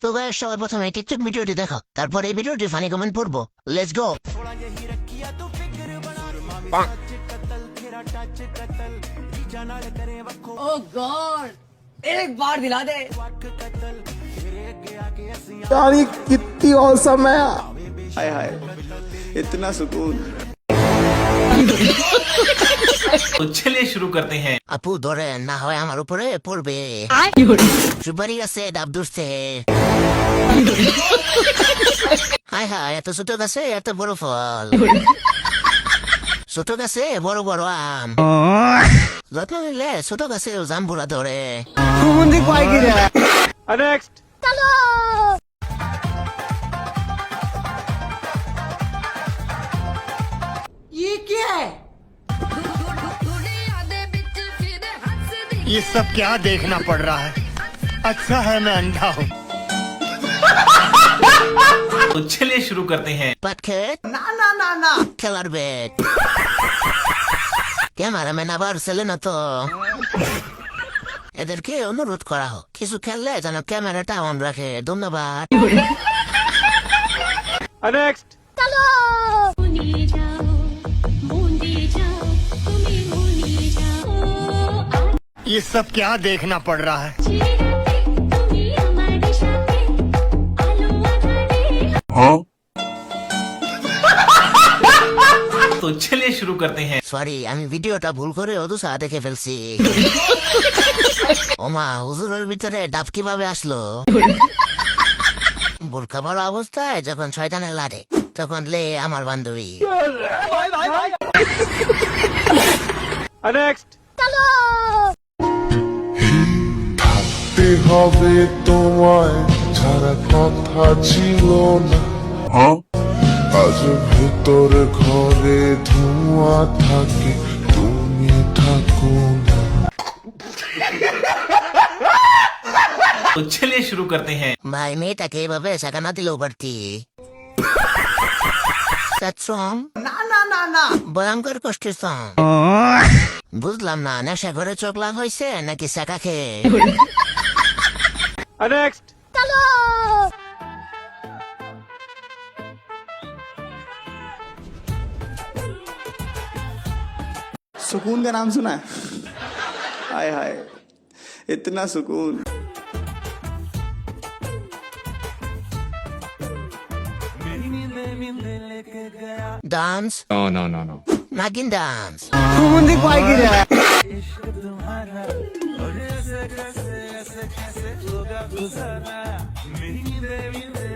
তো গাইস সবার প্রথমে টিকটক ভিডিওটি দেখো, তারপর এই ভিডিওটি ফানি কমেন্ট পড়বো। Let's go. ओह गॉड एक बार दिला दे। यार ये कितनी औसम है। हाय हाय इतना सुकून। तो चलिए शुरू करते हैं। আপু ধরে না হয় আমার উপরে পড়বে। সুপারি আছে ডাব দুসছে। হাই হাই এত ছোট গাছে এত বড় ফল। ছোট গাছে বড় বড় আম। যত্ন নিলে ছোট গাছে জাম্বুরা ধরে। नेक्स्ट ये क्या है? ये सब क्या देखना पड़ रहा है। अच्छा है मैं अंधा हूँ। तो चलिए शुरू करते हैं। পাটক্ষেত ना ना ना না খেলার ব্যাগ। ক্যামেরাম্যান আবার ছেলে না তো। এদেরকে অনুরোধ করা হোক কিছু খেললে যেন ক্যামেরাটা অন রাখে। ধন্যবাদ। नेक्स्ट ভুলে যাও ভুলে যাও তুমি ভুলে যাও ये सब क्या देखना पड़ रहा है। চিরাতে তুমি আমার সাথে আলো আধারে तो चलिए शुरू करते हैं। সরি আমি ভিডিওটা ভুল করে অদুসা দেখে ফেলছি। ওমা হুজুরের ভিতরে ডাব কিভাবে আসলো? বোরখা পরা অবস্থায় যখন শয়তানে লাড়ে তখন লে আমার বান্ধবী। नेक्स्ट থাকতে হবে তোমায় ছাড়া কথা ছিল না আজ ভেতরে ঘরে ধোঁয়া থাকে তুমি থাকো না तो चलिए शुरू करते हैं। ভাই মেয়েটাকে এভাবে শেখানা দিলেও পারতি। সং ना ना ना ना ভয়ঙ্কর কষ্টের সং। বুঝলাম না নেশা করে চোখ লাল হয়েছে নাকি শেখা খেয়ে। नेक्स्ट सुकून का नाम सुना है? हाय हाय इतना सुकून। ডান্স নাগিন ডান্স।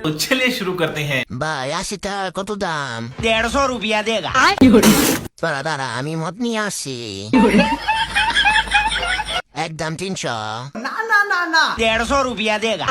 तो चलिए शुरू करते हैं। ভাই 80 টাকা কত দাম? 150 रुपया देगा। দাঁড়া দাঁড়া আমি মদ নিয়ে আসছি। একদম 300। ना ना ना ना 150 रुपया देगा।